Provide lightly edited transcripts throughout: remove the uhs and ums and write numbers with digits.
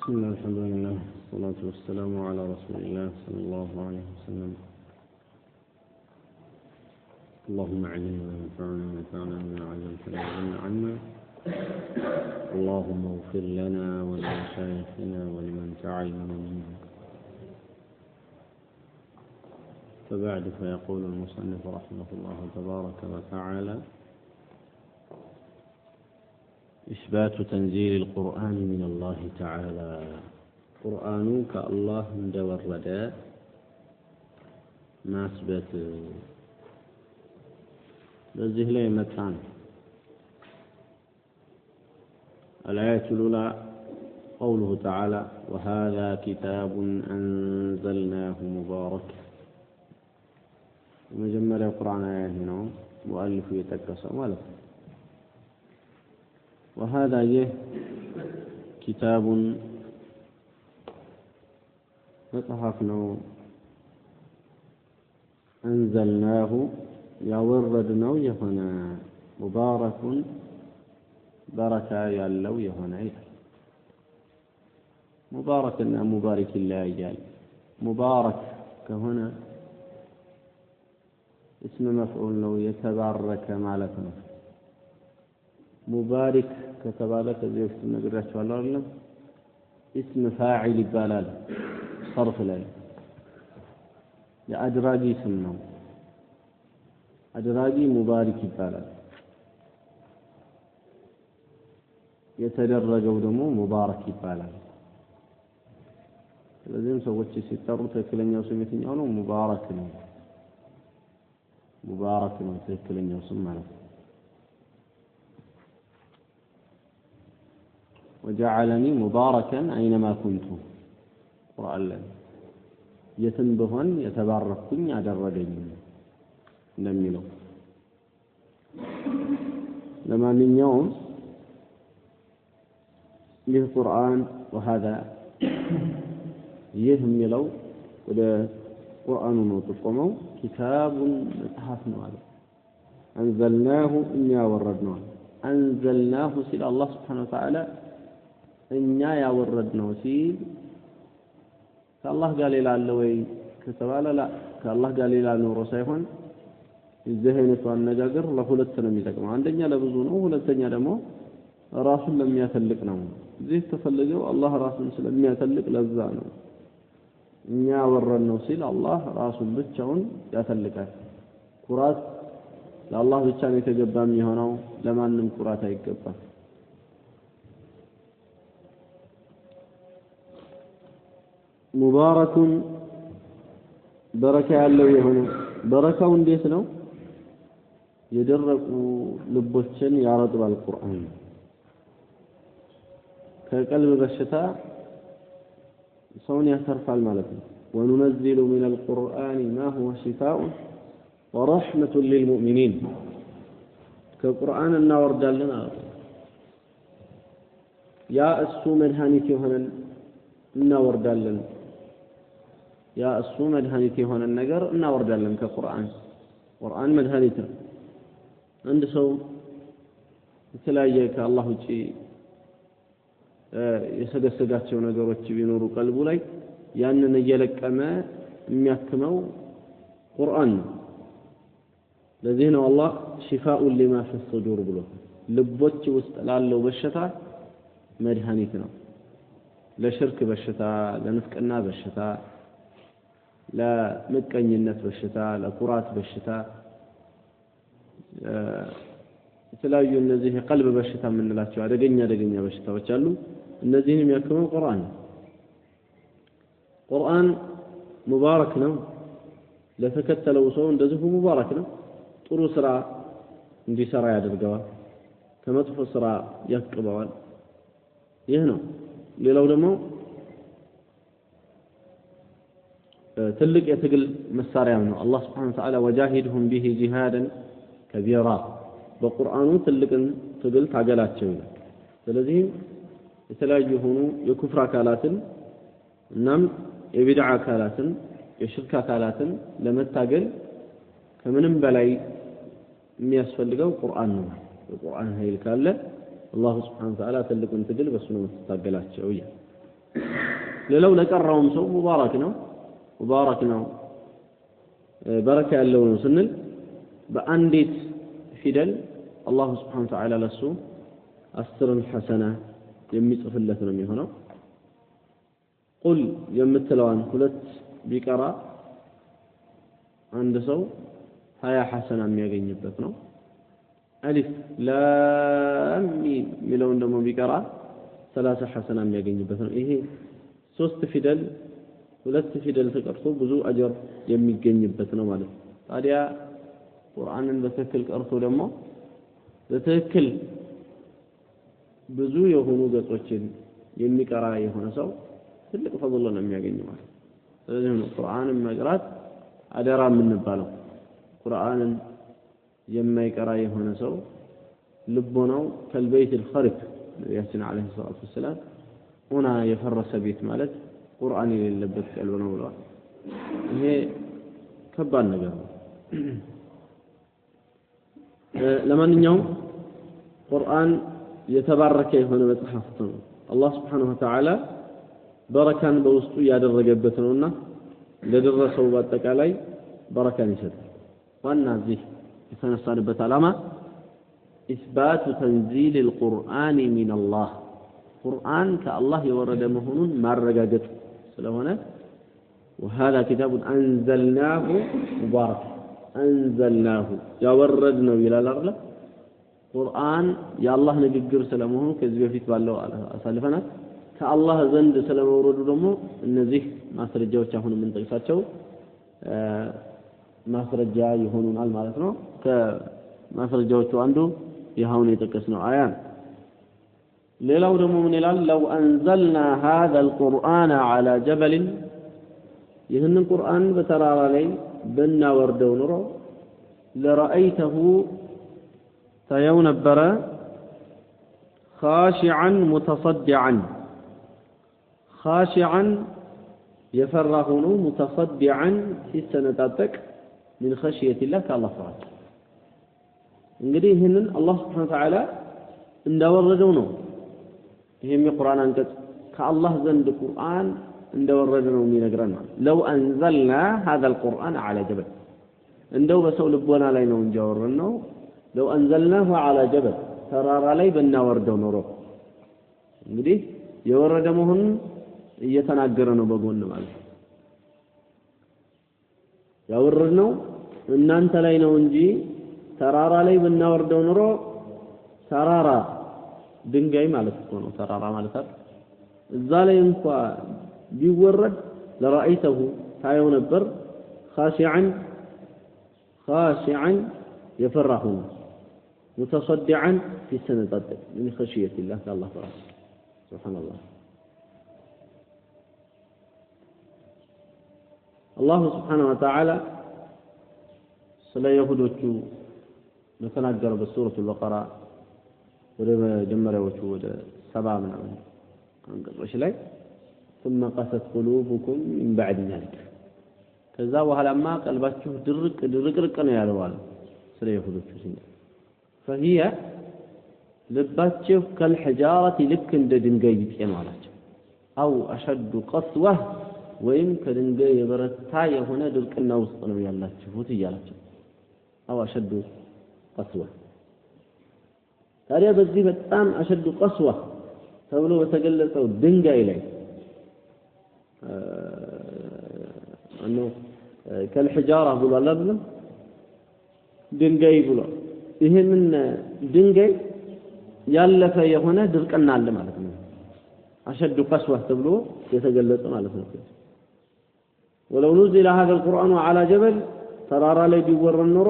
بسم الله الحمد لله والصلاة والسلام على رسول الله صلى الله عليه وسلم. اللهم علمنا وانفعنا وانفعنا بما علمتنا وزدنا علما. اللهم اغفر لنا ولمشايخنا ولمن تعلم منهم. فبعد فيقول المصنف رحمه الله تبارك وتعالى: إثبات تنزيل القرآن من الله تعالى. قرآن كالله مدورد ما أثبت بزه لي متان. الآية الأولى قوله تعالى: وهذا كتاب أنزلناه مبارك. مجمل القرآن آية هنا مؤلف يتكسر مالك. وهذا كتاب مصحفنا أنزلناه يوردنا يهنا مبارك بركة يالله يهنا مبارك مبارك الله يال مبارك كهنا اسم مفعول لو يتبارك مالكنا مبارك كتبالك زي اسم نقرأت والله اسم فاعل يبالال صرف له የአድራጊ ስም ነው። አድራጊ ሙባሪክ ይባላል። የተደረገው ደግሞ ሙባረክ ይባላል። ስለዚህም ሰዎች ሲጠሩ ትክክለኛው ስም የትኛው ነው? ሙባረክ ነው። ሙባረክ ነው ትክክለኛው ስም ማለት ነው። وجعلني مباركا أينما كنت قرآن لنا يتنبهن يتباركن أدرجين نميلو لما من يوم للقرآن وهذا يهملو وده قرآن نطقمو كتاب متحف نوال أنزلناه إنا وردناه أنزلناه سيل الله سبحانه وتعالى إنا يا وردناه سيل كالله قال إلى اللوي كتبال لا كالله قال إلى نور سيفون الزهنة والنجاجر لفلتنا ميتكم عندنا لبزونه ولتنا دمو راسل لم يثلقنا زي تفلقوا الله راسل لم يثلق لزانه إنا وردناه سيل الله راسل بتشون يثلقه كرات ለአላህ ብቻ ነው የተገባ የሚሆነው ለማንም ኩራት አይገባም። ሙባረኩን በረካ ያለው የሆነ በረካው እንዴት ነው? የደረቁ ልቦችን ያረጥባል ቁርአን። ከቀልብ በሽታ ሰውን ያተርፋል ማለት ነው። ወኑነዚሉ ሚነል ቁርአን ማ ሁወ ሽፋኡን ورحمة للمؤمنين كقرآن النورد لنا يا السوم الهانيتي هنا النورد لنا يا السوم الهانيتي هنا النجر النورد لنا كقرآن قرآن مدهانيته عند سو تلاقيك الله وجي يسدسداتቸው ነገሮች ቢኖሩ ቀልቡ ላይ ያንን እየለቀመ የሚያክመው ቁርአን ለዚህ ነው አላህ ሽፋኡን ሊማ ፊ الصدور ብሎ ልቦች ውስጥ ላለው በሽታ መድኃኒት ነው። ለሽርክ በሽታ፣ ለንፍቅና በሽታ፣ ለምቀኝነት በሽታ፣ ለኩራት በሽታ፣ የተለያዩ እነዚህ የቀልብ በሽታ የምንላቸው አደገኛ በሽታዎች አሉ። እነዚህን የሚያክመው ቁርአን ነው። ቁርአን ሙባረክ ነው። ለተከተለው ሰው እንደዚሁ ሙባረክ ነው። ጥሩ ስራ እንዲሰራ ያደርገዋል። ከመጥፎ ስራ ያስቀበዋል። ይህ ነው። ሌላው ደግሞ ትልቅ የትግል መሳሪያ ነው። አላህ Subhanahu Wa Ta'ala ወጃሂድሁም ቢሂ ጂሃደን ከቢራ በቁርአኑ ትልቅን ትግል ታገላቸው ይላል። ስለዚህ የተለያዩ ሆኑ የኩፍር አካላትን እናም የቢድዓ አካላትን የሽርክ አካላትን ለመታገል ከምንም በላይ የሚያስፈልገው ቁርአን ነው። የቁርአን ኃይል ካለ አላህ Subhanahu Wa Ta'ala ትልቁን ትግል በሱ ነው ተታገላቸው ይላል። ሌላው ለቀራውም ሰው ሙባረክ ነው በረካ ያለው ነው ስንል በአንዲት ፊደል አላህ Subhanahu Wa Ta'ala ለሱ 10 ሐሰና የሚጽፍለት ነው የሚሆነው ቁል የምትለዋን ሁለት ቢቀራ አንድ ሰው 20 ሐሰና የሚያገኝበት ነው አሊፍ ላም ሚም ሚለውን ደግሞ ቢቀራ 30 ሐሰና የሚያገኝበት ነው ይሄ ሶስት ፊደል ሁለት ፊደል ተቀርቶ ብዙ አጅር የሚገኝበት ነው ማለት ታዲያ ቁርአንን በትክክል ቀርቶ ደግሞ በትክክል ብዙ የሆኑ ገጾችን የሚቀራ የሆነ ሰው ትልቅ ፈضል ነው የሚያገኘው ማለት ስለዚህ ነው ቁርአንን መቅራት አደራ የምንባለው ቁርአንን የማይቀራ የሆነ ሰው ልቦናው ከልበይት الخرب ነብያችን አለይሂ ሰላቱ ወሰለም ሆና የፈረሰ ቤት ማለት ቁርአን የሌለበት ቀልብ ነው ብለዋል ይሄ ከባድ ነገር ነው ለማንኛውም ቁርአን የተባረከ የሆነ መጽሐፍ ነው አላህ Subhanahu Wa Ta'ala በረካን በውስጡ ያደረገበት ነውና ለደረሰው በአጠቃላይ በረካን ይሰጣል ዋና እዚህ የተነሳንበት ዓላማ إثبات تنزيل القرآن من الله قرآن كالله يورد مهون مارجاجت سلامنا وهذا كتاب أنزلناه مبارك أنزلناه يوردنا إلى الأرض قرآن يا الله نجبر سلامه كذب في بالله أسالفنا كالله زند سلام ورد دمو النزيه ما سرجوا تشافون من طيفاتشوا ما سرجوا يهونون على مالتنا كما سرجوا تواندو يهون يتكسنوا آيان ليلو دمو من الآن لو أنزلنا هذا القرآن على جبل يهن القرآن بترى عليه بنا ورد ونرى لرأيته تيون البرا خاشعا يفرغون متصدعا في السنتاتك من خشية الله كالله فرات እንግዲህ ይሄንን አላህ Subhanahu Wa Ta'ala እንደወረደው ነው ይሄም የቁርአን አንቀጽ ከአላህ ዘንድ ቁርአን እንደወረደ ነው የሚነግረን ለው አንዘልና هذا القرآن على جبل እንደው በሰው ልቦና ላይ ነው እንጂ ያወረድነው ለው አንዘልናሁ على جبل ተራራ ላይ በእናወርደው ኖሮ እንግዲህ የወረደ መሆኑን እየተናገረ ነው በጎን ማለት ያወረድነው እናንተ ላይ ነው እንጂ ተራራ ላይ በእናወርደው ኖሮ ተራራ ድንጋይ ማለት ነው ተራራ ማለት እዛ ላይ እንኳን ቢወረድ ለራይተሁ ታየው ነበር خاشعا يفرحون متصدعا في السنة من خشية الله كالله فرح سبحان الله الله سبحانه وتعالى سلا يهودوچو نتناجر بسورة البقرة وده جمريوچو وده 7 ምናምን አንቀጾች ላይ ثم قست قلوبكم من بعد ذلك ከዛ በኋላማ ቀልባችሁ ድርቅ ነው ያለው አለ ስለ ይሁዶቹ ሲል فهي ልባችሁ ከልحجارة ልክ እንደ ድንጋይ ይጤን አላቸው አው አሸዱ قسوة ወይም ከድንጋይ የበረታ የሆነ ድርቅና ውስጥ ነው ያላችሁት ይያላቸው አው አሸዱ قسوة ታዲያ በዚህ በጣም አሸዱ قسوة ተብሎ በተገለጸው ድንጋይ ላይ انه كالحجاره ብሎ አይደለም ድንጋይ ብሎ ይሄንን ድንጋይ ያለፈ የሆነ ድርቅና አለ ማለት ነው አሸዱ قسوة ተብሎ የተገለጸ ማለት ነው ولو نزل هذا القرآن على جبل ترى ላይ ቢወር ኖሮ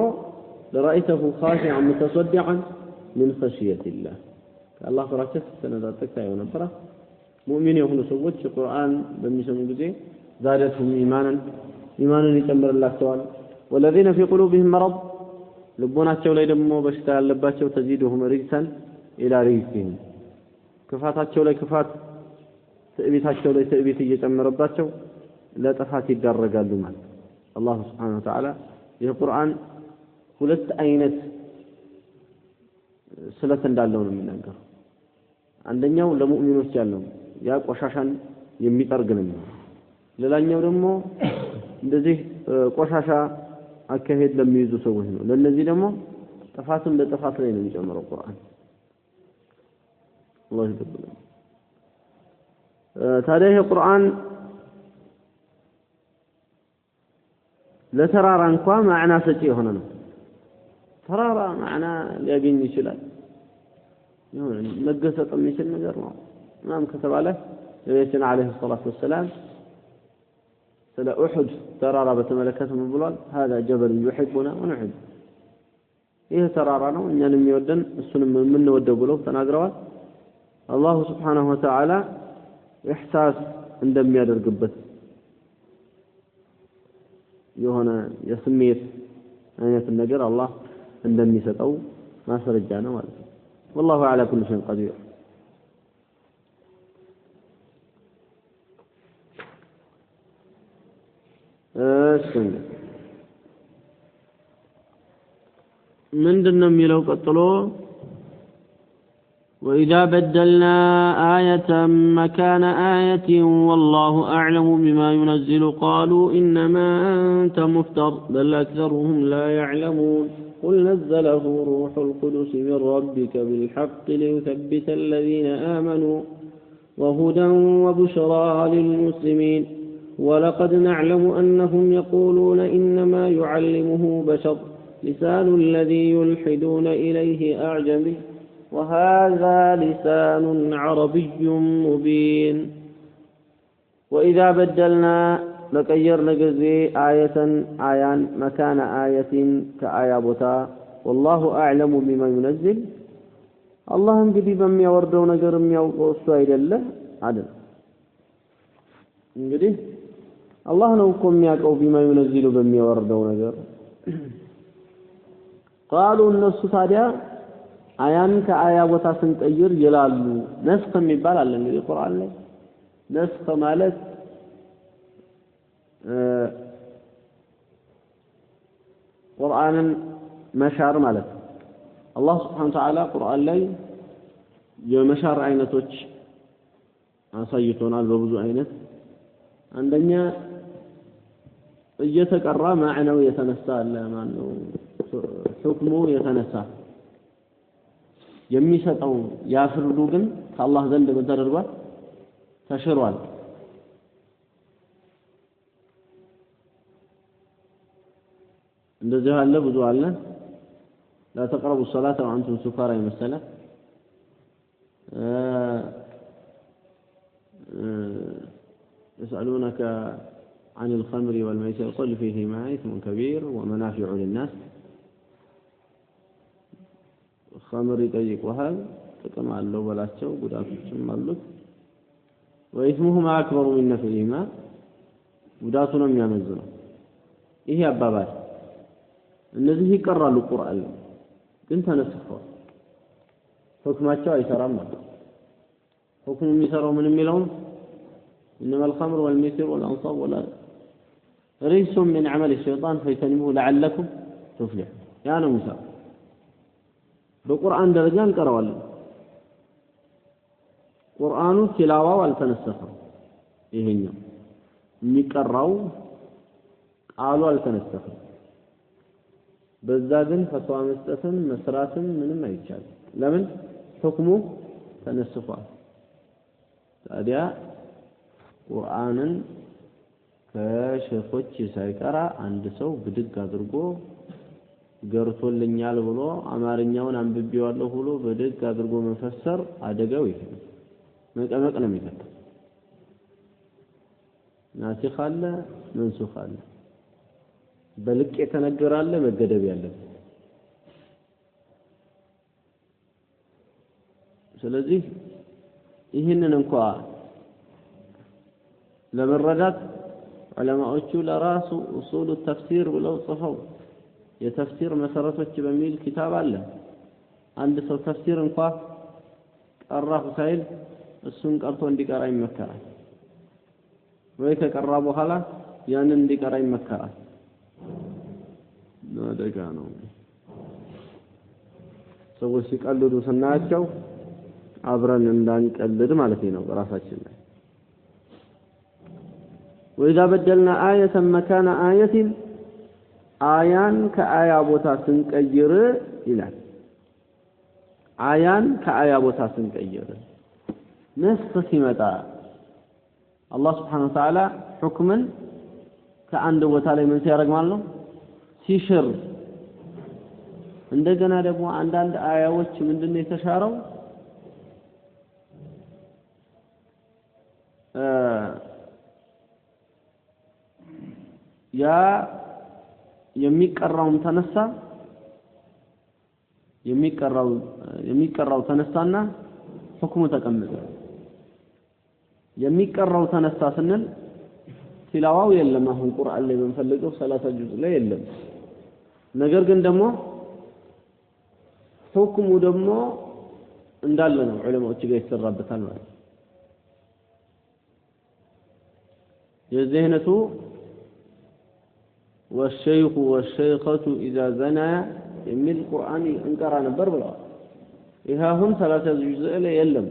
لرأيته خاشعا متصدعا من خشية الله الله ፍራቻ ተነዛጠቅ ታየው ነበር ሙእሚን የሆኑ ሰዎች ቁርአን በሚሰሙ ጊዜ زادتهم إيمانا ይጨምርላቸዋል والذين في قلوبهم مرض ልቦናቸው ላይ ደግሞ በሽታ ያለባቸው تزيدهم رجسا إلى رجسهم ክፋታቸው ላይ ክፋት ትዕቢታቸው ላይ ትዕቢት እየጨመረባቸው ለጥፋት ይዳረጋሉ ማለት አላህ Subhanahu Wa Ta'ala የቁርአን ሁለት አይነት ስለት እንዳለው ነው የሚናገረው አንደኛው ለሙእሚኖች ያለው ያ ቆሻሻን የሚጠርግ ነው። ሌላኛው ደግሞ እንደዚህ ቆሻሻ አካሄድ ለሚይዙ ሰዎች ነው። ለነዚህ ደግሞ ጥፋትን በጥፋት ላይ ነው የሚጨምረው ቁርአን። አላህ ይተባረክ። ታዲያ ይሄ ቁርአን ለተራራ እንኳን ማዕና ሰጪ የሆነ ነው። ተራራ ማዕና ሊያገኝ ይችላል። ይሁን መገሰጥ የሚችል ነገር ነው። ምናምን ከተባለ ነብያችን አለይሂ ሰላቱ ወሰላም ስለ ኡሁድ ተራራ በተመለከተ ምን ብሏል? هذا جبل يحبنا ونحب ይህ ተራራ ነው እኛን የሚወደን እሱንም የምንወደው ብለው ተናግረዋል። አላሁ ሱብሓነሁ ወተዓላ ኢህሳስ እንደሚያደርግበት የሆነ የስሜት አይነት ነገር አላህ እንደሚሰጠው ማስረጃ ነው ማለት ነው። والله على كل شيء قدير. ምንድነው የሚለው ቀጥሎ وإذا بدلنا آية مكان آية والله أعلم بما ينزل قالوا إنما أنت مفتر بل أكثرهم لا يعلمون قل نزله روح القدس من ربك بالحق ليثبت الذين آمنوا وهدى وبشرى للمسلمين ولقد نعلم أنهم يقولون إنما يعلمه بشر لسان الذي يلحدون إليه أعجمي وهذا لسان عربي مبين وإذا بدلنا لقيرنا جزي آية آيان مكان آية كآية بوتا والله أعلم بما ينزل الله انقدي بمي وردو نجر مي وقصوا إلى الله عدل انقدي الله نوكم ياكو بما ينزل بمي وردو نجر قالوا الناس تاديا آيان كآية بوتا سنقير يلالو نسخ ميبال على النبي القرآن لي نسخ مالك قرآن مشار مالك الله سبحانه وتعالى قرآن لي የመሻር አይነቶች አሳይቶናል በብዙ አይነት አንደኛ እየተቀራ ማዕናው የተነሳ አለ ማነው ሁክሙ የተነሳ የሚሰጠው ያፍርዱ ግን ከአላህ ዘንድ ተደርጓል ተሽሯል እንደዚህ አለ ብዙ አለ لا تقربوا الصلاة وأنتم سكارى مثلا يسألونك عن الخمر والميسر قل فيهما إثم كبير ومنافع للناس الخمر يطيقها كما قالوا بلاቸው ጉዳቶችም አሉት وإثمهما أكبر من نفعهما ጉዳቱንም የሚያመዝነው ይሄ አባባል እነዚህ ይቀራሉ ቁርአን ግን ተነስፈዋል ሁክማቸው አይሰራም ማለት ሁክሙ የሚሰራው ምን የሚለው إنما الخمر والميسر والأنصاب ولا رجس من عمل الشيطان فاجتنبوه لعلكم تفلحون يا نمسا بقرآن درجان قرأوا قرآن تلاوة والتنسخة ይሄኛው የሚቀራው ቃሉ አልተነሰፈም በዛ ግን ፈትዋ መስጠትን መስራትን ምንም አይቻልም ለምን ሁክሙ ተነስፏል ታዲያ ቁርአንን ከሸኾች ሳይቀራ አንድ ሰው ብድግ አድርጎ ገርቶልኛል ብሎ አማርኛውን አንብቤዋለሁ ብሎ ብድግ አድርጎ መፈሰር አደጋው ይሄ መቀመቅ ነው የሚከተው ናሲኽ አለ መንሱኽ አለ በልቅ የተነገራለ መገደብ ያለበት ስለዚህ ይህንን እንኳን ለመረዳት ዑለማዎቹ ለራሱ ኡሱል ተፍሲር ብለው ጽፈው የተፍሲር መሰረቶች በሚል ኪታብ አለ አንድ ሰው ተፍሲር እንኳን ቀራሁ ሳይል እሱን ቀርቶ እንዲቀራ ይመከራል ወይ ከቀራ በኋላ ያንን እንዲቀራ ይመከራል አደጋ ነው ሰዎች ሲቀልዱ ስናያቸው አብረን እንዳንቀልድ ማለት ነው በራሳችን ላይ وإذا بدلنا آية مكان آية آيان كآية بوتا سنكير إلى آيان كآية بوتا سنكير نسخ سمتا الله سبحانه وتعالى حكما كأنه وتعالى من سيارك مالله سيشر عندنا ደግሞ አንዳንድ አያዎች ምንድነው የተሻረው ያ የሚቀራው ተነሳና ሁክሙ ተቀመጠ የሚቀራው ተነሳ ስንል ቲላዋው የለም አሁን ቁርአን ላይ በመፈልገው 30 ጁዝ ላይ የለም ነገር ግን ደግሞ ሁክሙ ደግሞ እንዳለ ነው ዑለማዎች ጋር ይሰራበታል ማለት የዚህነቱ والشيخ والشيخة إذا زنا የሚል ቁርአን እንቀራ ነበር ብለዋል ይሄ አሁን 30 ጁዝ ላይ የለም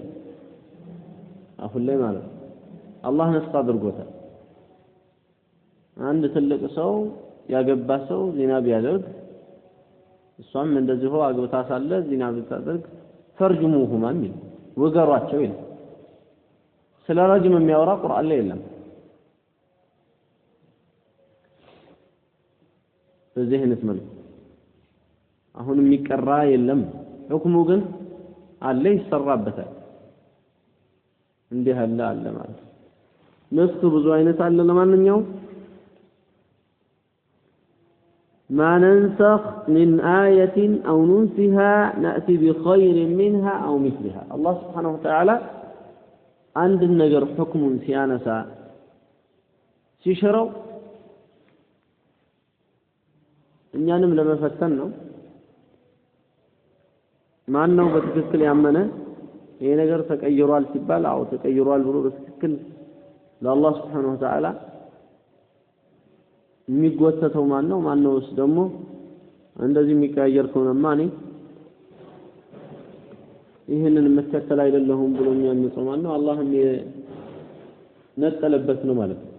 አሁን ላይ ማለት አላህ ነስጥ አድርጎታል አንድ ትልቅ ሰው ያገባ ሰው ዚና ቢያደርግ እሷም እንደዚሁ አግብታ ሳለ ዚና ብታደርግ ፈርጅሙሁማ ሚል ወገሯቸው ይላል ስለ ረጅም የሚያወራ ቁርአን ላይ የለም በዚህ አይነት መልኩ አሁን የሚቀራ የለም ሁክሙ ግን አለ ይሰራበታል እንዲህ አለ ማለት ነፍሱ ብዙ አይነት አለ ለማንኛውም ما ننسخ من آية أو ننسها نأتي بخير منها أو مثلها الله سبحانه وتعالى عند النجر حكم سيانسا سيشروا እኛንም ለመፈተን ነው ማን ነው በትክክል ያመነ ይሄ ነገር ተቀይሯል ሲባል አው ተቀይሯል ብሎ በትክክል ለአላህ Subhanahu Wa Ta'ala የሚጎተተው ማን ነውስ ደግሞ እንደዚህ የሚቀያየር ከሆነማ እኔ ይሄንን መከተል አይደለሁም ብሎ የሚያምፀው ማን ነው አላህም የነጠለበት ነው ማለት ነው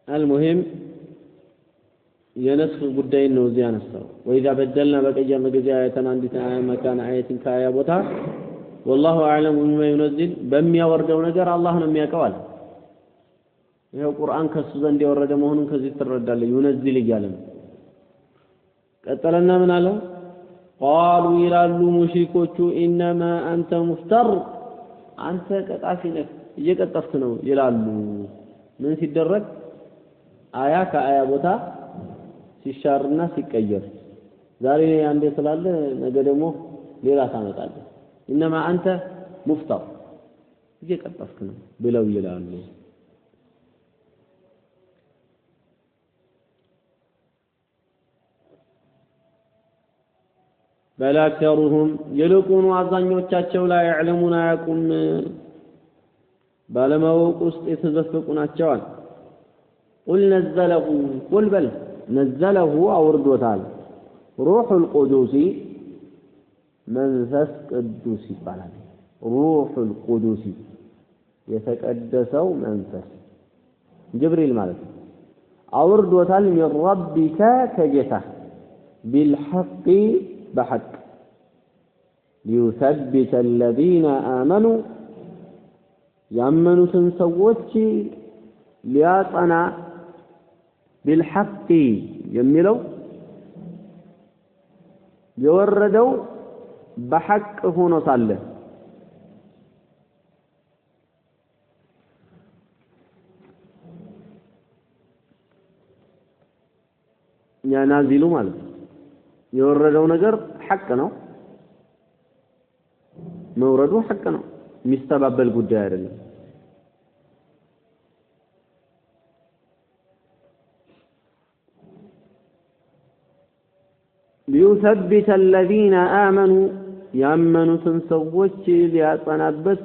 المهم የነስኽ ጉዳይ ነው እዚህ ያነሳው وإذا بدلنا በቀየርን ጊዜ አያተን አንዲት አያ መካን አያቲን ከአያ ቦታ والله اعلم بما ينزل በሚያወርደው ነገር አላህ ነው የሚያውቀው አለ ይሄው ቁርአን ከሱ ዘንድ የወረደ መሆኑን ከዚህ ትረዳለህ ينزل ይያለ ቀጠለና ምን አለ قالوا ይላሉ ሙሽሪኮቹ انما انت مفتر አንተ ቀጣፊ ነህ እየቀጠፍክ ነው ይላሉ ምን ሲደረግ አያ ከአያ ቦታ ሲሻርና ሲቀየር ዛሬ አንዴ ስላለ ነገ ደግሞ ሌላ ታመጣለህ انما انت مفتر እየቀጠፍክ ነው ብለው ይላሉ بل أكثرهم يلقون አብዛኞቻቸው ላይ يعلمون ያቁም ባለማወቅ ውስጥ የተዘፈቁ ናቸዋል قل نزله قل بل نزله أوردوتال روح القدوس منفس قدوس يبالال روح القدوس يتقدسው منفس جبريل ማለት أوردوتال من ربك كجته بالحق بحق ليثبت الذين آمنوا ያመኑትን ሰዎች ሊያጸና بالحق የሚለው የወረደው በሐቅ ሆኖ ሳለ ያናዚሉ ማለት የወረደው ነገር ሐቅ ነው መውረዱ ሐቅ ነው ሚስተባበል ጉዳይ አይደለም ليثبت الذين آمنوا يأمنوا تنسوش ليأطنابت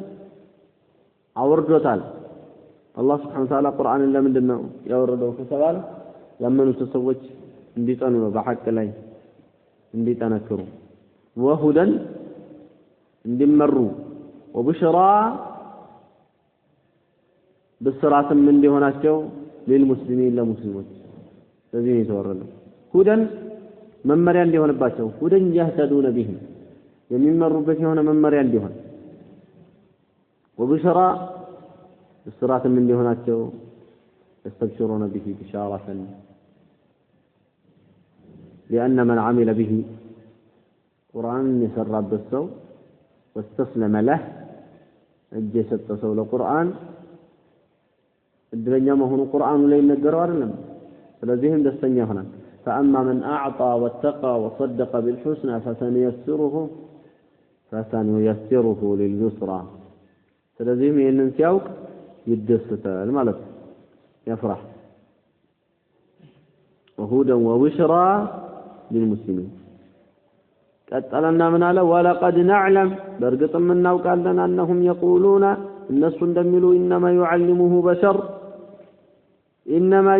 أوردوتال الله سبحانه وتعالى قرآن الله من دماء يوردوه كسبال يأمنوا تنسوش انديتانوا بحق الله انديتانكروا وهدى اندمروا وبشرى ብስራትም እንዲሆናቸው للمسلمين ለሙስሊሞች ስለዚህ ነው የተወረደው ሁደን መመሪያ እንዲሆንባቸው ሁደን يهتدون به የሚመሩበት የሆነ መመሪያ እንዲሆን وبشرى ብስራትም እንዲሆናቸው يستبشرون به بشارة لأن من عمل به قرآن يسرب السو واستسلم له الجسد سول القرآن الدنيا ما هو القرآن لا ينقروا عليهم فلذيهم دستنيا هنا فأما من أعطى واتقى وصدق بالحسنى فسنيسره لليسرى فلذيهم ينسيوك يدست الملك يفرح وهدى وبشرى للمسلمين قالنا من على ولقد نعلم برقط من نوقال لنا أنهم يقولون الناس اندملوا إنما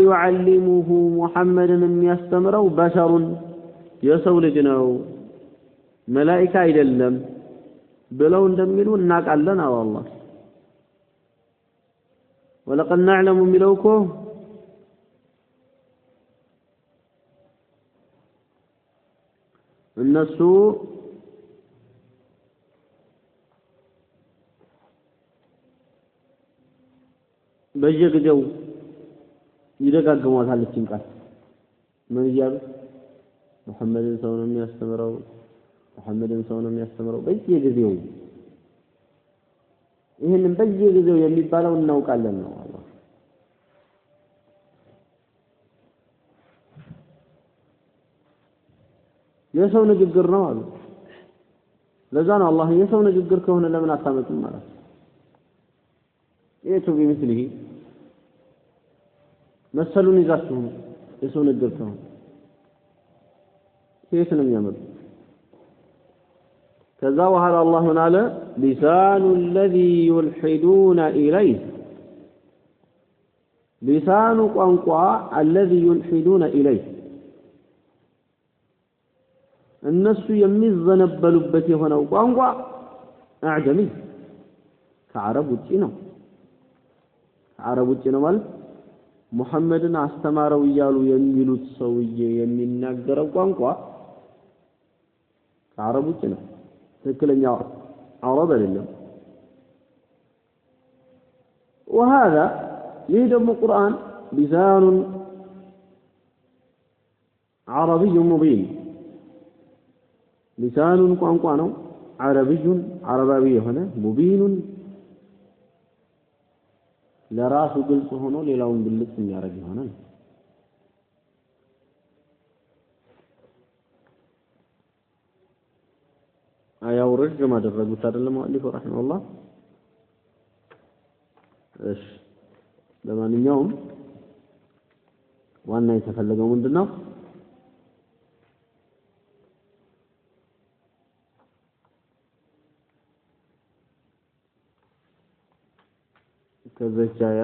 يعلمه محمد من يستمروا بشر يسول جنو ملائكة يدلم بلو اندملوا ناقال لنا والله ولقد نعلم ملوكه الناس በየጊዜው ይደጋግሟታል ቃል ምን ይያሉ መሐመድን ሰው ነው የሚያስተምረው በየጊዜው ይሄንን በየጊዜው የሚባለው እናውቃለን ነው አላህ የሰው ንግግር ነው አሉ ለዛ ነው አላህ የሰው ንግግር ከሆነ ለምን አታመጡም ማለት የቱ ቢምስሊሂ መሰሉን ይዛችሁ የሰው ንግግር ከሆነ كيف لم يمر كذا وهذا الله من على لسان الذي يلحدون إليه لسان قنقع الذي يلحدون إليه الناس يمزنبلبت هنا قنقع أعجمي كعرب وجينا عرب وجينا مال محمد استماروا يالو يميلوت سويه يميناغروا قنقع عرب وجينا تكلم عرب لله وهذا يدم القرآن لسان عربي مبين لسان قنقانو عربي هنا مبين لراس قلت هنا للاون باللس يارجي هنا آية ورج ما درجوا ترى المؤلف رحمه الله إيش ለማንኛውም ዋና የተፈለገው ምንድነው ከዘቻያ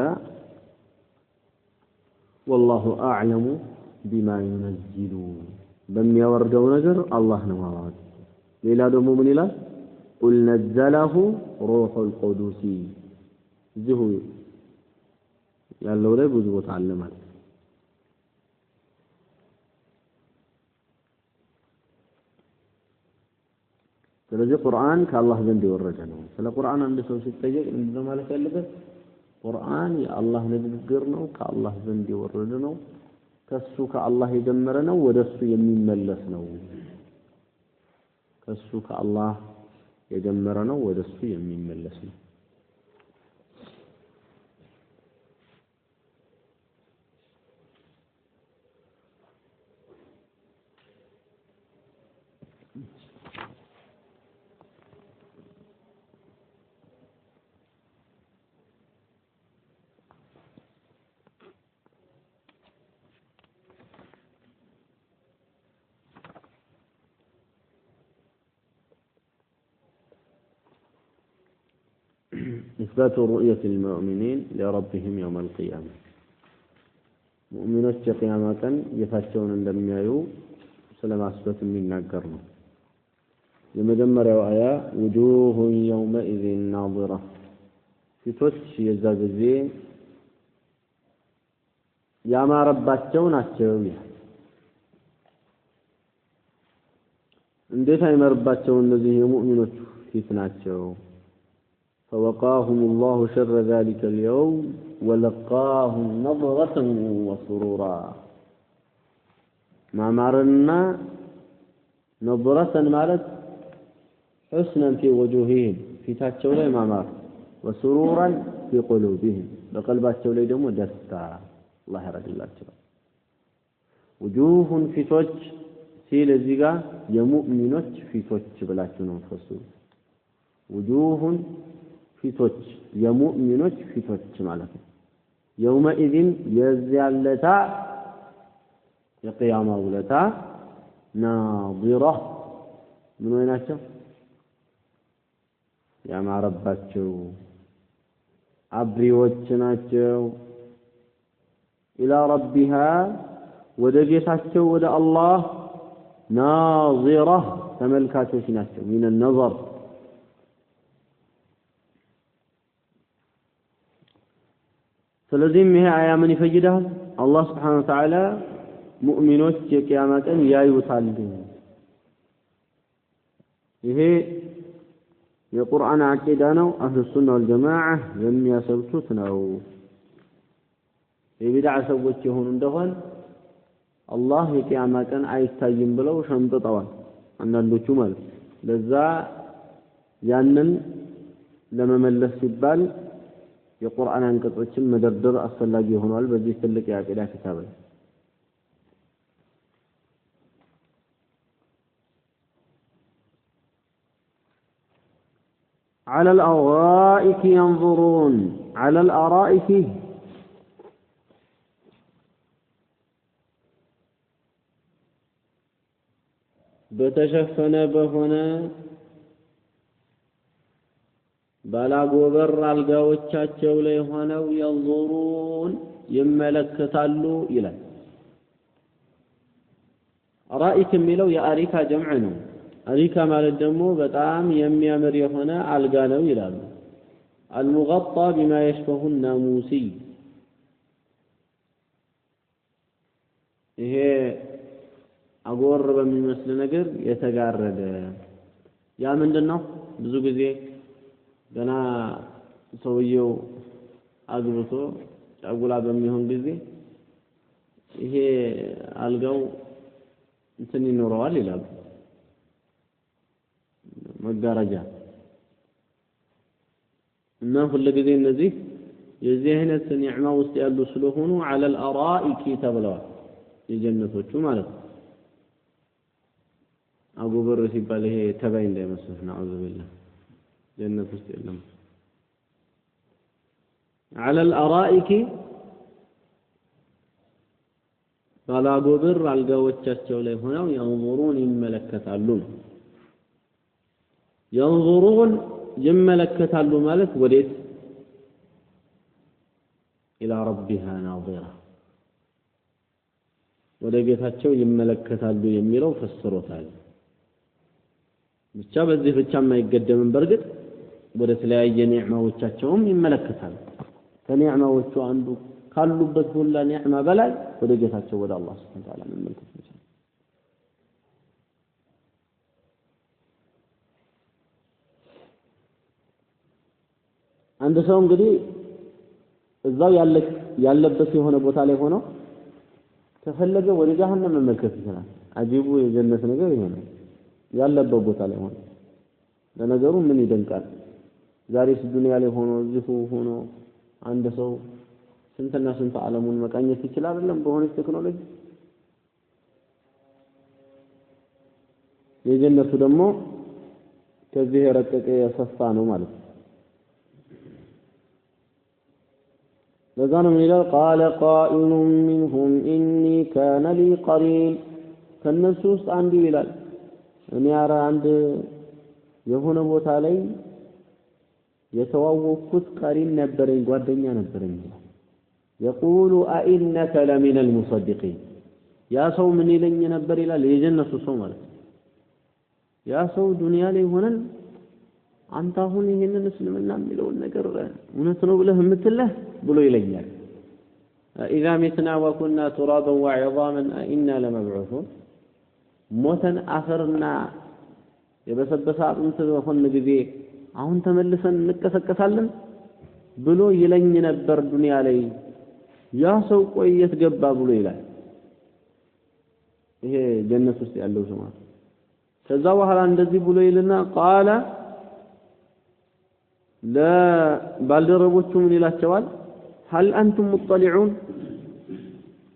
والله اعلم بما ينزل በሚያወርደው ነገር አላህ ነው ማለት ሌላ ደግሞ ምን ይላል قل نزله روح القدس ذو ያለው ላይ ብዙ ቦታ አለ ማለት ስለዚህ ቁርአን ከአላህ ዘንድ የወረደ ነው ስለ ቁርአን አንድ ሰው ሲጠየቅ ምንድነው ማለት ያለበት ቁርአን የአላህ ንግግር ነው ከአላህ ዘንድ የወረደ ነው ከሱ ከአላህ የጀመረ ነው ወደሱ የሚመለስ ነው ከሱ ከአላህ የጀመረ ነው ወደሱ የሚመለስ ነው إثبات رؤية المؤمنين لربهم يوم القيامة مؤمنون قيامة يفتشون እንደሚያዩ ስለማስበት የሚናገር ነው የመጀመሪያው አያ وجوه يومئذ ناظرة ፊቶች የዛ ጊዜ ያማረባቸው ናቸው ይላል። እንዴት አይመርባቸው እነዚህ የሙእሚኖች ፊት ናቸው? فوقاهم الله شر ذلك اليوم ولقاهم نظرة وسرورا ما مارنا نظرة مالت حسنا في وجوههم في تاتشو لي ما مار وسرورا في قلوبهم بقلباتشو لي دمو دستا الله يرد الله تعالى وجوه في توج سيل الزيغا يمؤمنوች ፊቶች ብላችሁ ነው ፈሱ وجوه ፊቶች የሙእሚኖች ፊቶች ማለት ነው يومئذ የዚያለታ የቂያማው ለታ ናዚራ ምን ወይናቸው ያማረባቸው አብሪዎች ናቸው ኢላ ረቢሃ ወደ ጌታቸው ወደ አላህ ናዚራ ተመልካቾች ናቸው من النظر ስለዚህም ይሄ አያ ምን ይፈይዳል አላህ Subhanahu Wa Ta'ala ሙእሚኖች የቂያማ ቀን ያዩታል ይሄ የቁርአን አቂዳ ነው አህሉ ሱና ወልጀማዓ የሚያሰብቱት ነው የቢድዓ ሰዎች የሆኑ እንደሆነ አላህ የቂያማ ቀን አይታይም ብለው ሸምጥጠዋል አንዳንዶቹ ማለት ለዛ ያንን ለመመለስ ሲባል የቁርአን አንቀጾችን መደርደር አስፈላጊ ሆኗል በዚህ ትልቅ የአቂዳ ክታብ ላይ على الأرائك ينظرون على الأرائك بتشفنا بهنا ባላጎበር አልጋዎቻቸው ላይ ሆነው ينظرون ይመለከታሉ ይላል አራኢክ የሚለው የአሪካ ጀምዕ ነው አሪካ ማለት ደግሞ በጣም የሚያምር የሆነ አልጋ ነው ይላሉ المغطى بما يشبه الناموسي ይሄ አጎር በሚመስል ነገር የተጋረደ ያ ምንድነው ብዙ ጊዜ ገና ሰውየው አግብቶ ጫጉላ በሚሆን ጊዜ ይሄ አልጋው እንትን ይኖረዋል ይላሉ መጋረጃ እና ሁሉ ጊዜ እነዚህ የዚህ አይነት ኒዕማ ውስጥ ያሉ ስለሆኑ على الارائك ተብለዋል የጀነቶቹ ማለት ነው አጎበር ሲባል ይሄ ተባይ እንዳይመስል ነዑዙ ቢላህ ጀነት ውስጥ የለም على الارائك ባላጎበር አልጋዎቻቸው ላይ ሆነው ينظرون ይመለከታሉ ينظرون ይመለከታሉ ማለት ወዴት الى ربها ناظرة ወደ ጌታቸው ይመለከታሉ የሚለው ፈስሮታል ብቻ በዚህ ብቻ የማይገደምን በርግጥ ወደ ተለያየ ኒዕማዎቻቸውም ይመለከታሉ ከኒዕማዎቹ አንዱ ካሉበት ሁሉ ኒዕማ በላይ ወደ ጌታቸው ወደ አላህ Subhanahu Wa Ta'ala መመልከት ይችላል አንድ ሰው እንግዲህ እዛው ያለበት የሆነ ቦታ ላይ ሆኖ ከፈለገ ወደ ጀሃነም መመልከት ይችላል አጂቡ የጀነት ነገር ይሄ ነው ያለበት ቦታ ላይ ሆኖ ለነገሩ ምን ይደንቃል ዛሬስ ዱንያ ላይ ሆኖ እዚሁ ሆኖ አንድ ሰው ስንትና ስንት ዓለሙን መቃኘት ይችላል አይደለም በሆነ ቴክኖሎጂ የጀነቱ ደግሞ ከዚህ የረቀቀ የሰፋ ነው ማለት ነው ለዛንም ይላል قال قائل منهم اني كان لي قرين ከነሱ ውስጥ አንዱ ይላል እኔ አረ አንድ የሆነ ቦታ ላይ የተዋወቅኩት ቀሪን ነበረኝ ጓደኛ ነበረኝ يقول أئنك لمن المصدقين يا ሰው ምን ይለኝ ነበር ይላል የጀነቱ ሰው ማለት ያ ሰው ዱንያ ላይ ሆነን አንተ አሁን ይሄንን እስልምና የሚለውን ነገር እውነት ነው ብለህ የምትለህ ብሎ ይለኛል إذا متنا وكنا ترابا وعظاما أئنا لمبعوثون موتن آخرنا يبسبس أنت وخن بذي አሁን ተመልሰን እንቀሰቀሳለን ብሎ ይለኝ ነበር ዱንያ ላይ ያ ሰው ቆየት ገባ ብሎ ይላል ይሄ ጀነት ውስጥ ያለው ሰው ማለት ከዛ በኋላ እንደዚህ ብሎ ይልና ቃለ ለባልደረቦቹ ምን ይላቸዋል هل انتم مطلعون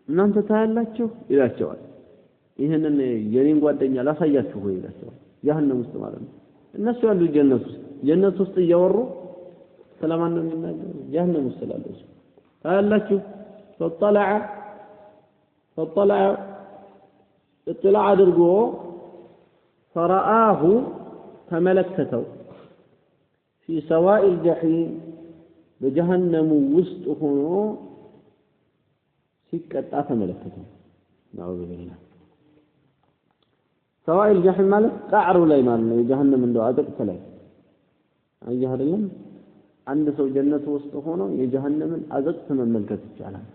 እናንተ ታያላችሁ ይላቸዋል ይሄንን የኔን ጓደኛ ላሳያችሁ ወይ ይላቸዋል ጀሃነም ውስጥ ማለት ነው እነሱ ያሉ ጀነት ውስጥ እያወሩ ሰላማን ነው የሚናገሩ ጀሃነም ውስጥ ስላለው ታያላችሁ فطلع اطلاع አድርጎ فرآه ተመለከተው في سواء الجحيم በጀሃነም ውስጥ ሆኖ ሲቀጣ ተመለከተው نعوذ بالله سواء الجحيم ማለት ቃዕሩ ላይ ማለት ነው የጀሃነም እንደው አጥቅት ላይ አየህ አይደለም አንድ ሰው ጀነት ውስጥ ሆኖ የጀሃነምን አጥቅት መመልከት ይቻላል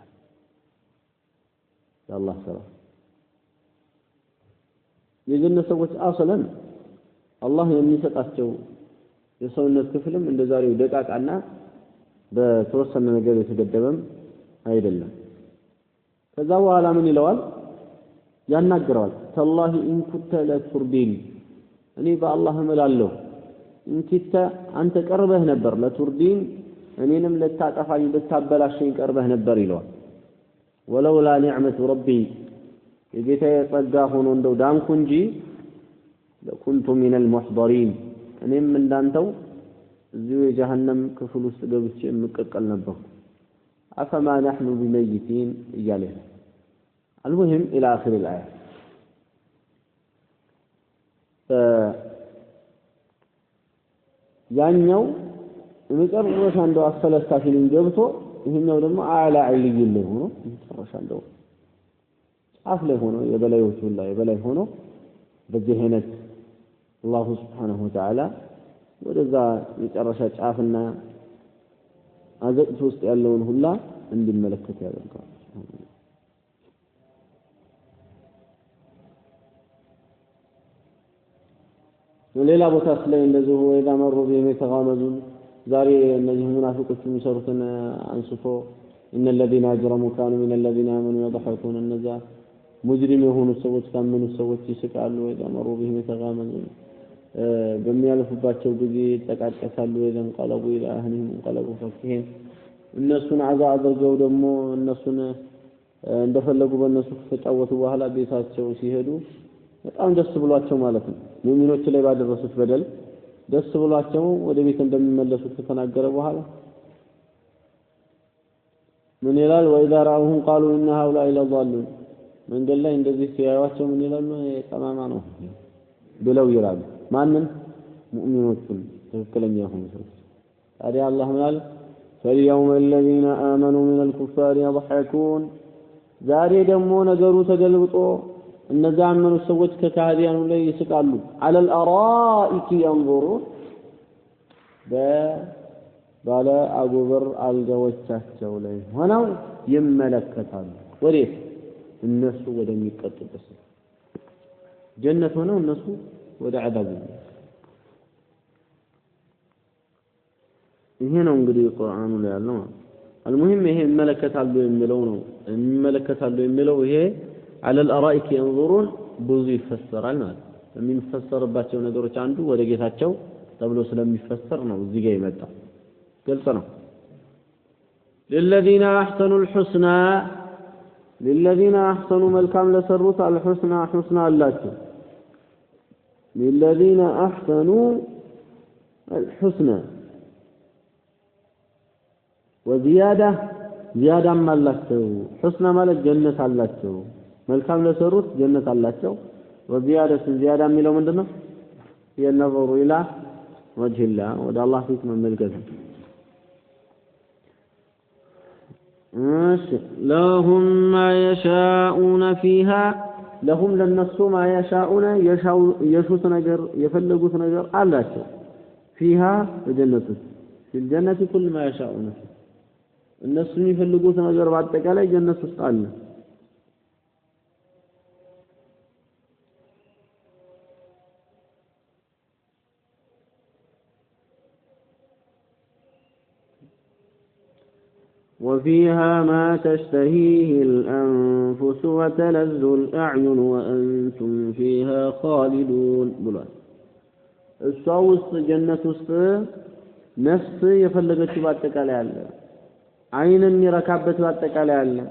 ያላህ ሰላም የጀነት ሰዎች አሰለን አላህ የሚሰጣቸው የሰውነት ክፍልም እንደዛሬው ደቃቃና በተወሰነ ነገር የተገደበም አይደለም ከዛ በኋላ ምን ይለዋል ያናገረዋል ተላሂ ኢንኩተ ለቱርዲን እኔ በአላህ እምላለሁ እንኪተ አንተ ቀርበህ ነበር ለቱርዲን እኔንም ለታጠፋኝ ልታበላሽኝ ቀርበህ ነበር ይለዋል ወለውላ ኒዕመቱ ረቢ የጌታዬ ጸጋ ሆኖ እንደው ዳንኩ እንጂ ለኩንቱ ሚነል ሙህደሪን እኔም እንዳንተው እዚሁ የጀሃነም ክፍል ውስጥ ገብቼ የምቀቀል ነበር አፈማ ነህኑ ቢመይቲን እያለ المهم الى اخر الايه ያኛው መጨረሻ እንደው አሰለስታፊልን ገብቶ ይሄኛው ደግሞ አላ አይልይ ነው ሆኖ መጨረሻ እንደው ጫፍ ላይ ሆኖ የበላዮቹ ላይ የበላይ ሆኖ በዚህ አይነት አላህ Subhanahu Wa Ta'ala ወደዛ መጨረሻ ጫፍና አዘቅት ውስጥ ያለውን ሁላ እንዲመለከት ያደርጋል ሌላ ቦታ ላይ እንደዚህ ወይዳ መሩ በመተጋመዙን ዛሬ እነዚህ ሙናፊቆች የሚሰሩትን አንስቶ ان الذين اجرموا كانوا من الذين امنوا يضحكون እነዛ ሙጅሪም የሆኑ ሰዎች ካመኑ ሰዎች ይስቃሉ ወይዳ መሩ በመተጋመዙን በሚያልፉባቸው ጊዜ ተቃቀሳሉ ወይም ቀለቡ ኢላህንም ቀለቡ ፈክህን እነሱን አዛ አድርገው ደግሞ እነሱን እንደፈለጉ በእነሱ ተጫወቱ በኋላ ቤታቸው ሲሄዱ በጣም ደስ ብሏቸው ማለት ነው ሙእሚኖች ላይ ባደረሱት በደል ደስ ብሏቸው ወደ ቤት እንደሚመለሱ ተናገረ በኋላ ምን ይላል ወይዳራሁም قالوا ان هؤلاء لضالون መንገድ ላይ እንደዚህ ሲያዩዋቸው ምን ይላሉ ጠማማ ነው ብለው ይላሉ ማንን ሙእሚኖችን ትክክለኛ የሆኑ ሰዎች ታዲያ አላህ ማለት فاليوم الذين آمنوا من الكفار يضحكون ዛሬ ደግሞ ነገሩ ተገልብጦ እነዛ አመኑ ሰዎች ከካህዲያኑ ላይ ይስቃሉ على الارائك ينظرون ባለ አጎበር አልጋዎቻቸው ላይ ሆነው ይመለከታሉ ወዴት እነሱ ወደሚቀጥበት ጀነት ሆነው እነሱ ወደ አዳቡ ይሄ ነው እንግዲህ ቁርአኑ ላይ ያለው المهم ይሄ ይመለከታሉ የሚለው ነው ይመለከታሉ የሚለው ይሄ على الارائك ينظرون ብዙ ይፈሰራል ማለት የሚፈሰርባቸው ነገሮች አንዱ ወደ ጌታቸው ተብሎ ስለሚፈሰር ነው እዚህ ጋር ይመጣ ግልጽ ነው للذين احسنوا الحسنى للذين احسنوا መልካም ለሰሩት الحسنى حسنى አላቸው للذين احسنوا الحسنى وزياده زياده አላቸው حسنى ማለት ጀነት አላቸው መልካም ለሰሩት ጀነት አላቸው وزياده زياده የሚለው ምንድነው የነظሩ الى وجه الله ወደ አላህ ፊት መመልከት لهم ما يشاءون فيها لهم للنسو ما يشاءون يشوت نجر يفلقوت نجر አላቸው فيها الجنة في الجنة كل ما يشاءون እነሱ የሚፈልጉት ነገር በአጠቃላይ ጀነት ውስጥ አለ وفيها ما تشتهيه الأنفس وتلذ الأعين وأنتم فيها خالدون بلان الصوص جنة وسط نفس يفلقت باتكالي الله عين يركبت باتكالي الله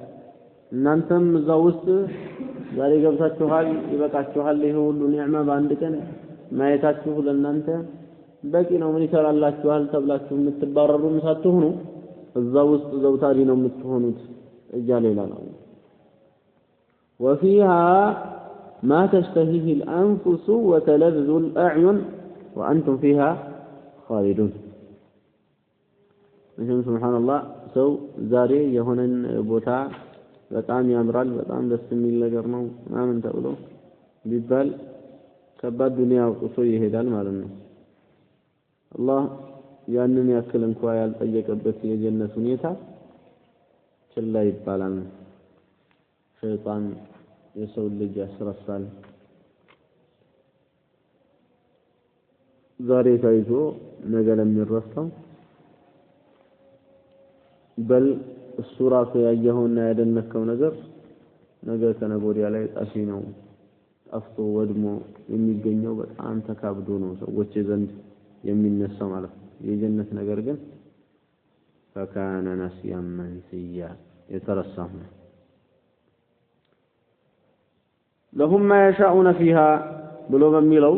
እናንተም እዛው ውስጥ ዛሬ ገብታችኋል ይበቃችኋል ይሄ ሁሉ ኒዕማ በአንድ ቀን ማየታችሁ ለእናንተ በቂ ነው ምን ይሰራላችኋል ተብላችሁ የምትባረሩም ሳትሆኑ እዛው ውስጥ ዘውታሪ ነው የምትሆኑት እያለ ይላል وفيها ما تشتهيه الأنفس وتلذ الأعين وأنتم فيها خالدون سبحان الله ሰው ዛሬ የሆነን ቦታ በጣም ያምራል በጣም ደስ የሚል ነገር ነው ምናምን ተብሎ ቢባል ከባድ ዱንያ አውጥቶ ይሄዳል ማለት ነው አላህ ያንን ያክል እንኳን ያልጠየቀበት የጀነት ሁኔታ ችላ ይባላል ሸይጣን የሰው ልጅ ያስረሳል ዛሬ ታይቶ ነገ ለሚረሳው በል እሱ ራሱ ያየውና ያደነከው ነገር ነገ ከነገ ወዲያ ላይ ጠፊ ነው ጠፍቶ ወድሞ የሚገኘው በጣም ተካብዶ ነው ሰዎች ዘንድ የሚነሳው ማለት ነው የጀነት ነገር ግን فكان نسيا منسيا يترسم لهم ما يشاءون فيها ብሎ በሚለው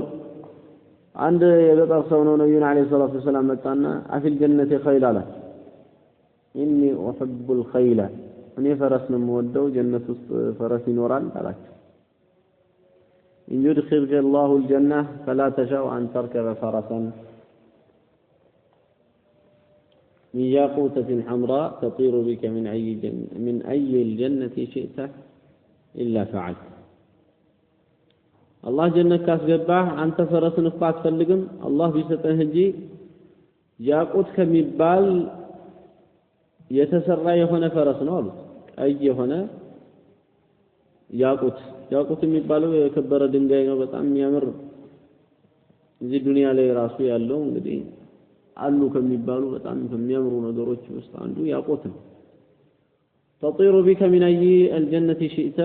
አንድ የገጠር ሰው ነው ነብዩን አለይሂ ሰላቱ ወሰለም መጣና አፊ الجنة خيل አለ إني أحب الخيل እኔ ፈረስ ነው የምወደው ጀነት ውስጥ ፈረስ ይኖራል አላቸው إن يدخلك الله الجنة فلا تشاء أن تركب فرسا من ياقوتة حمراء تطير بك من أي الجنة شئت إلا فعلت الله جنة كاسقباه أنت فرس نفات فلقم الله بيستنه جي ياقوت كميبال يتسرى يهون فرس نول أي يهون ያቁት የሚባለው የከበረ ድንጋይ ነው በጣም የሚያምር እዚህ ዱንያ ላይ ራሱ ያለው እንግዲህ አሉ ከሚባሉ በጣም የሚያምሩ ነገሮች ውስጥ አንዱ ያቁት ነው تطير بك من أي الجنة شئت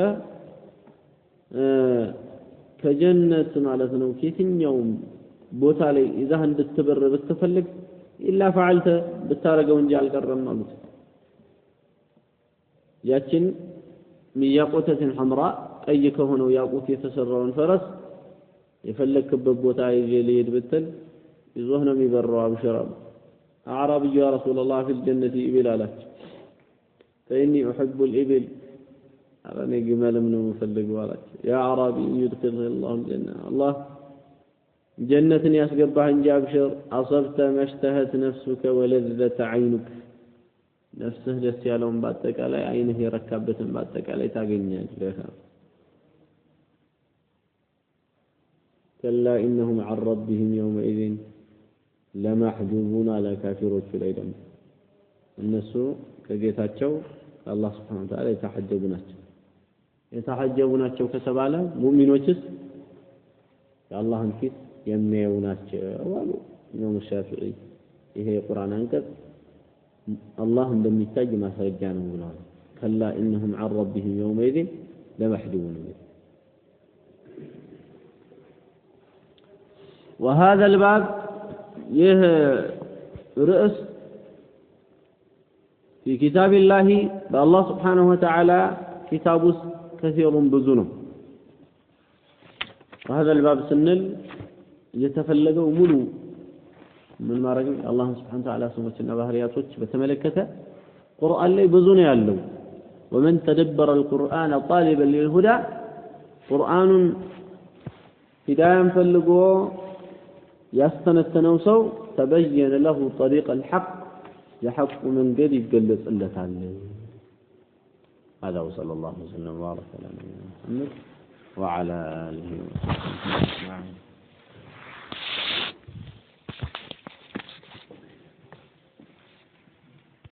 ከጀነት ማለት ነው ከየትኛውም ቦታ ላይ እዛ እንድትበር ብትፈልግ ኢላ ፈዓልተ ብታረገው እንጂ አልቀረም ማለት ያችን ሚያቆተትን حمراء ቀይ ከሆነው ያቁት የተሰራውን ፈረስ የፈለክበት ቦታ ይዤ ልሄድ ብትል ይዞህ ነው የሚበረው አብሽራም አዕራብዩ ያ ረሱላህ في الجنة إبل አላች فإني أحب الإبل أنا جمال من مفلق وراك يا عربي يدخل الله الجنة الله جنة يسقبها إن جابشر أصبت ما اشتهت نفسك ولذت عينك نفسه جس يالهم باتك على عينه ركبت باتك على تاقنيا لها كلا إنهم عن ربهم يومئذ لمحجوبون على كافرون في العلم الناس كجيتاتشو الله سبحانه وتعالى يتحجبوناتشو كتبالا مؤمنوችስ የአላህን ፊት የሚያዩ ናቸው አሉ ኢማሙ ሻፊዒ ይሄ የቁርአን አንቀጽ አላህ እንደሚታይ ማስረጃ ነው ብለዋል ከላ ኢነሁም عن ربهم يومئذ لمحجوبون وهذا الباب يه رأس في كتاب الله بالله سبحانه وتعالى كتاب كثير بزنه وهذا الباب سنل يتفلقوا ملو من ما رجل الله سبحانه وتعالى سمتنا بهرياتوች በተመለከተ ቁርአን ላይ ብዙ ነው ያለው ومن تدبر القرآن طالبا للهدى قرآن هداية ፈልጎ ያስተነተነው ሰው تبين له طريق الحق يحق من قد يقلصلታል هذا وصلى الله وسلم وبارك على نبينا محمد وعلى آله وصحبه أجمعين